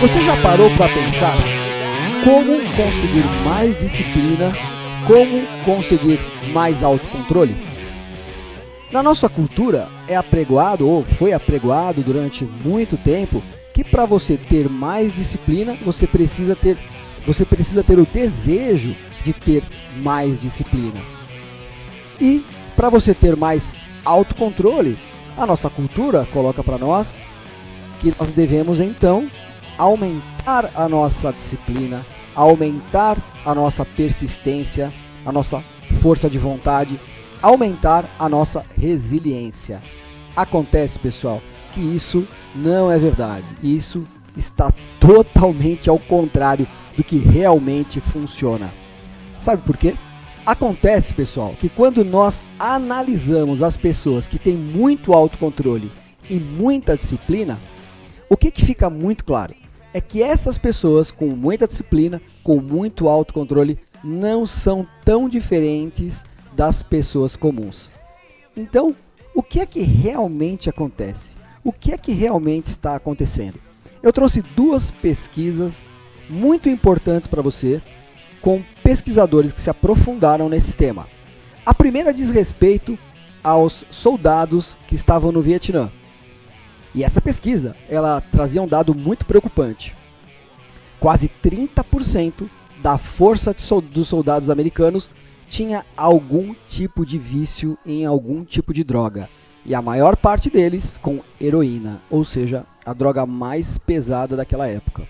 Você já parou para pensar como conseguir mais disciplina, como conseguir mais autocontrole? Na nossa cultura é apregoado, ou foi apregoado durante muito tempo, que para você ter mais disciplina, você precisa ter o desejo de ter mais disciplina. E para você ter mais autocontrole, a nossa cultura coloca para nós que nós devemos então aumentar a nossa disciplina, aumentar a nossa persistência, a nossa força de vontade, aumentar a nossa resiliência. Acontece, pessoal, que isso não é verdade. Isso está totalmente ao contrário do que realmente funciona. Sabe por quê? Acontece, pessoal, que quando nós analisamos as pessoas que têm muito autocontrole e muita disciplina, o que fica muito claro é que essas pessoas com muita disciplina, com muito autocontrole, não são tão diferentes das pessoas comuns. Então, o que é que realmente acontece? O que é que realmente está acontecendo? Eu trouxe duas pesquisas muito importantes para você, com pesquisadores que se aprofundaram nesse tema. A primeira diz respeito aos soldados que estavam no Vietnã. E essa pesquisa, ela trazia um dado muito preocupante. Quase 30% da força dos soldados americanos tinha algum tipo de vício em algum tipo de droga. E a maior parte deles com heroína, ou seja, a droga mais pesada daquela época.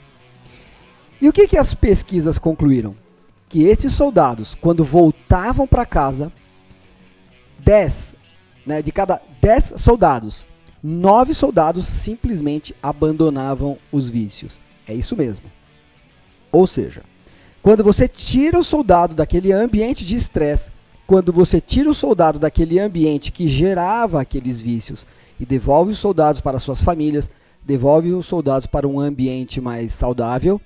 E o que as pesquisas concluíram? Que esses soldados, quando voltavam para casa, de cada 10 soldados, 9 soldados simplesmente abandonavam os vícios. É isso mesmo. Ou seja, quando você tira o soldado daquele ambiente de estresse, quando você tira o soldado daquele ambiente que gerava aqueles vícios e devolve os soldados para suas famílias, devolve os soldados para um ambiente mais saudável,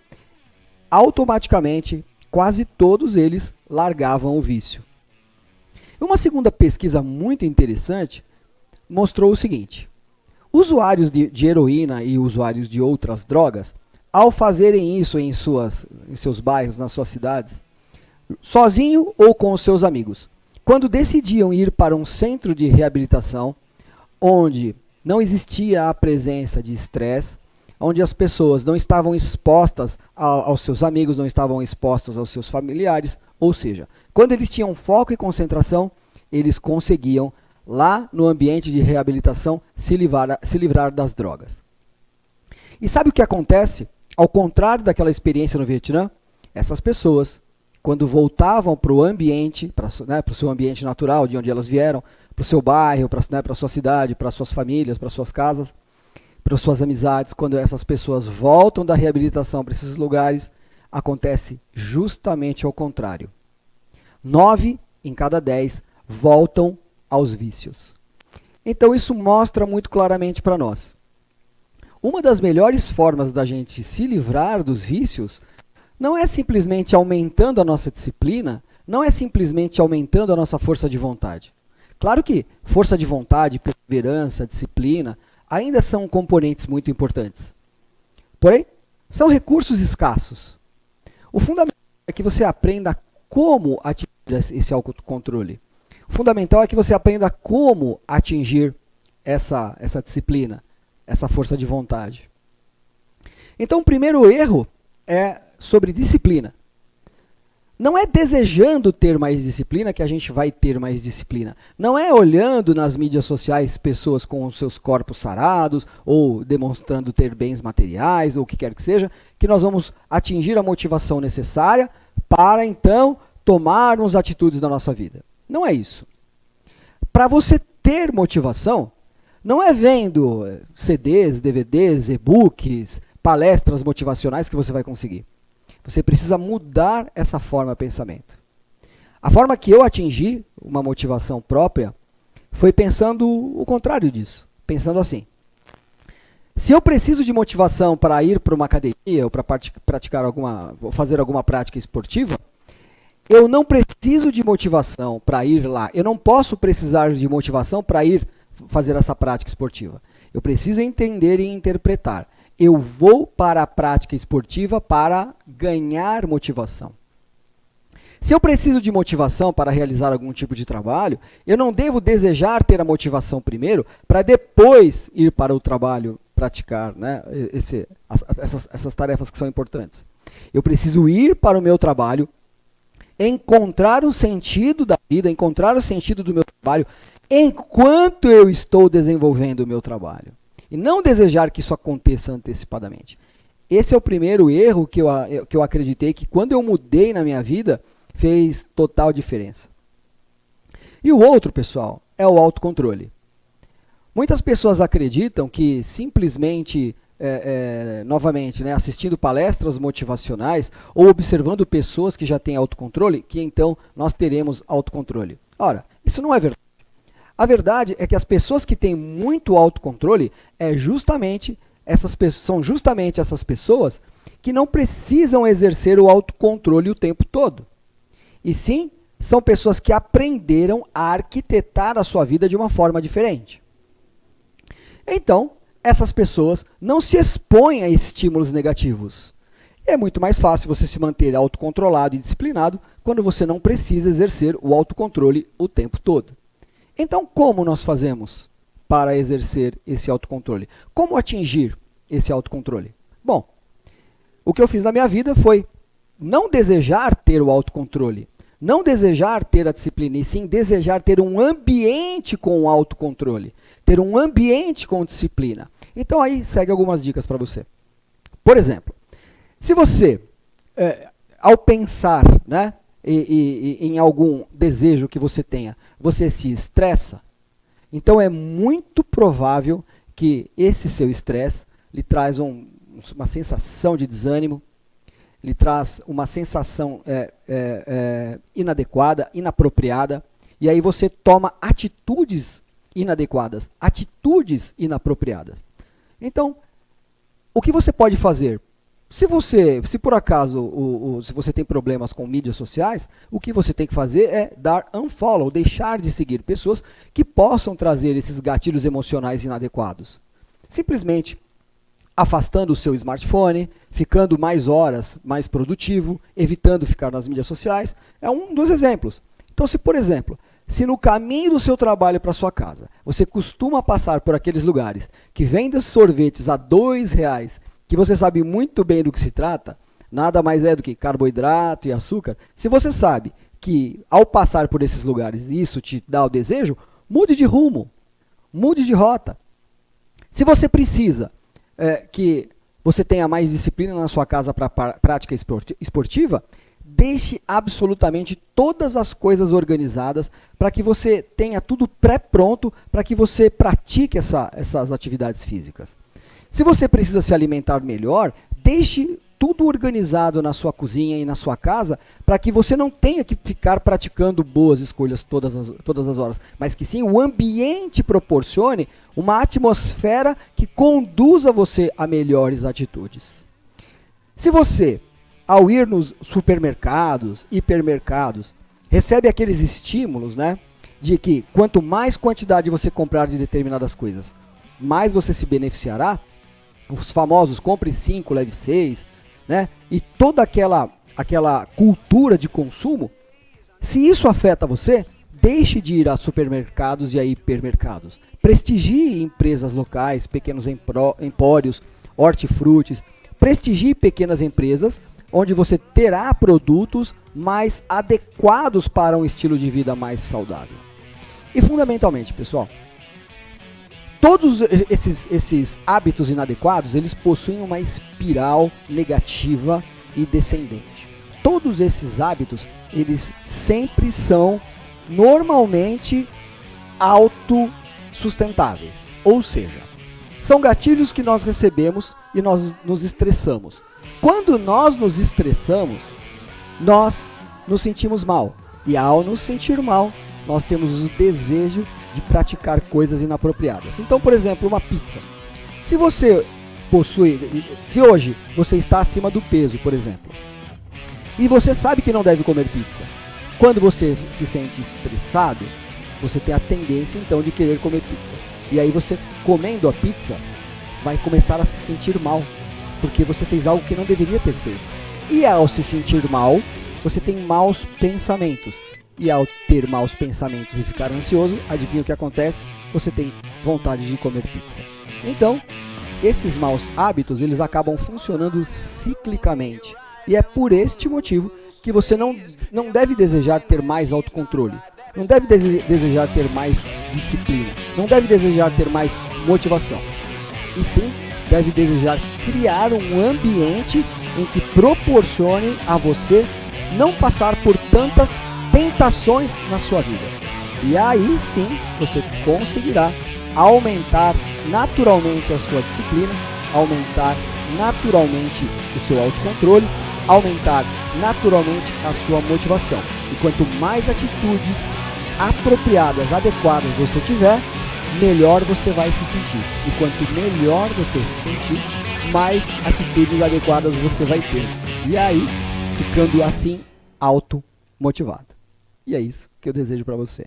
automaticamente quase todos eles largavam o vício. Uma segunda pesquisa muito interessante mostrou o seguinte: usuários de heroína e usuários de outras drogas, ao fazerem isso em seus bairros, nas suas cidades, sozinho ou com os seus amigos, quando decidiam ir para um centro de reabilitação, onde não existia a presença de estresse, onde as pessoas não estavam expostas aos seus amigos, não estavam expostas aos seus familiares, ou seja, quando eles tinham foco e concentração, eles conseguiam, lá no ambiente de reabilitação, se livrar das drogas. E sabe o que acontece? Ao contrário daquela experiência no Vietnã, essas pessoas, quando voltavam para o ambiente, para o seu ambiente natural, de onde elas vieram, para o seu bairro, para a sua cidade, para suas famílias, para suas casas, para suas amizades, quando essas pessoas voltam da reabilitação para esses lugares, acontece justamente ao contrário. 9 em cada 10 voltam aos vícios. Então isso mostra muito claramente para nós. Uma das melhores formas da gente se livrar dos vícios não é simplesmente aumentando a nossa disciplina, não é simplesmente aumentando a nossa força de vontade. Claro que força de vontade, perseverança, disciplina, ainda são componentes muito importantes. Porém, são recursos escassos. O fundamental é que você aprenda como atingir esse autocontrole. O fundamental é que você aprenda como atingir essa disciplina, essa força de vontade. Então, o primeiro erro é sobre disciplina. Não é desejando ter mais disciplina que a gente vai ter mais disciplina. Não é olhando nas mídias sociais pessoas com os seus corpos sarados ou demonstrando ter bens materiais ou o que quer que seja, que nós vamos atingir a motivação necessária para então tomarmos atitudes na nossa vida. Não é isso. Para você ter motivação, não é vendo CDs, DVDs, e-books, palestras motivacionais que você vai conseguir. Você precisa mudar essa forma de pensamento. A forma que eu atingi uma motivação própria foi pensando o contrário disso. Pensando assim: se eu preciso de motivação para ir para uma academia ou para fazer alguma prática esportiva, eu não preciso de motivação para ir lá. Eu não posso precisar de motivação para ir fazer essa prática esportiva. Eu preciso entender e interpretar. Eu vou para a prática esportiva para ganhar motivação. Se eu preciso de motivação para realizar algum tipo de trabalho, eu não devo desejar ter a motivação primeiro para depois ir para o trabalho praticar, né, essas tarefas que são importantes. Eu preciso ir para o meu trabalho, encontrar o sentido da vida, encontrar o sentido do meu trabalho enquanto eu estou desenvolvendo o meu trabalho. E não desejar que isso aconteça antecipadamente. Esse é o primeiro erro que eu acreditei que quando eu mudei na minha vida, fez total diferença. E o outro, pessoal, é o autocontrole. Muitas pessoas acreditam que simplesmente, novamente, né, assistindo palestras motivacionais ou observando pessoas que já têm autocontrole, que então nós teremos autocontrole. Ora, isso não é verdade. A verdade é que as pessoas que têm muito autocontrole são justamente essas pessoas que não precisam exercer o autocontrole o tempo todo. E sim, são pessoas que aprenderam a arquitetar a sua vida de uma forma diferente. Então, essas pessoas não se expõem a estímulos negativos. E é muito mais fácil você se manter autocontrolado e disciplinado quando você não precisa exercer o autocontrole o tempo todo. Então, como nós fazemos para exercer esse autocontrole? Como atingir esse autocontrole? Bom, o que eu fiz na minha vida foi não desejar ter o autocontrole, não desejar ter a disciplina, e sim desejar ter um ambiente com autocontrole, ter um ambiente com disciplina. Então aí segue algumas dicas para você. Por exemplo, se você, ao pensar, né, em algum desejo que você tenha, você se estressa, então é muito provável que esse seu estresse lhe traz uma sensação de desânimo, lhe traz uma sensação inadequada, inapropriada, e aí você toma atitudes inadequadas, atitudes inapropriadas. Então, o que você pode fazer? Se por acaso se você tem problemas com mídias sociais, o que você tem que fazer é dar unfollow, deixar de seguir pessoas que possam trazer esses gatilhos emocionais inadequados. Simplesmente afastando o seu smartphone, ficando mais horas mais produtivo, evitando ficar nas mídias sociais, é um dos exemplos. Então, por exemplo, se no caminho do seu trabalho para sua casa, você costuma passar por aqueles lugares que vendem sorvetes a R$2, que você sabe muito bem do que se trata, nada mais é do que carboidrato e açúcar, se você sabe que ao passar por esses lugares isso te dá o desejo, mude de rumo, mude de rota. Se você precisa que você tenha mais disciplina na sua casa para a prática esportiva, deixe absolutamente todas as coisas organizadas para que você tenha tudo pré-pronto para que você pratique essas atividades físicas. Se você precisa se alimentar melhor, deixe tudo organizado na sua cozinha e na sua casa para que você não tenha que ficar praticando boas escolhas todas as horas, mas que sim o ambiente proporcione uma atmosfera que conduza você a melhores atitudes. Se você, ao ir nos supermercados, hipermercados, recebe aqueles estímulos, né, de que quanto mais quantidade você comprar de determinadas coisas, mais você se beneficiará, os famosos compre 5, leve 6, né? E toda aquela cultura de consumo, se isso afeta você, deixe de ir a supermercados e a hipermercados. Prestigie empresas locais, pequenos empórios, hortifrutis. Prestigie pequenas empresas onde você terá produtos mais adequados para um estilo de vida mais saudável. E fundamentalmente, pessoal, todos esses hábitos inadequados, eles possuem uma espiral negativa e descendente. Todos esses hábitos, eles sempre são normalmente autossustentáveis. Ou seja, são gatilhos que nós recebemos e nós nos estressamos. Quando nós nos estressamos, nós nos sentimos mal. E ao nos sentir mal, nós temos o desejo de praticar coisas inapropriadas. Então, por exemplo, uma pizza. Se hoje você está acima do peso, por exemplo, e você sabe que não deve comer pizza, quando você se sente estressado, você tem a tendência então de querer comer pizza. E aí você, comendo a pizza, vai começar a se sentir mal, porque você fez algo que não deveria ter feito. E ao se sentir mal, você tem maus pensamentos. E ao ter maus pensamentos e ficar ansioso, adivinha o que acontece? Você tem vontade de comer pizza. Então, esses maus hábitos, eles acabam funcionando ciclicamente. E é por este motivo que você não deve desejar ter mais autocontrole. Não deve desejar ter mais disciplina. Não deve desejar ter mais motivação. E sim, deve desejar criar um ambiente em que proporcione a você não passar por tantas tentações na sua vida. E aí sim, você conseguirá aumentar naturalmente a sua disciplina, aumentar naturalmente o seu autocontrole, aumentar naturalmente a sua motivação. E quanto mais atitudes apropriadas, adequadas você tiver, melhor você vai se sentir. E quanto melhor você se sentir, mais atitudes adequadas você vai ter. E aí, ficando assim, automotivado. E é isso que eu desejo para você.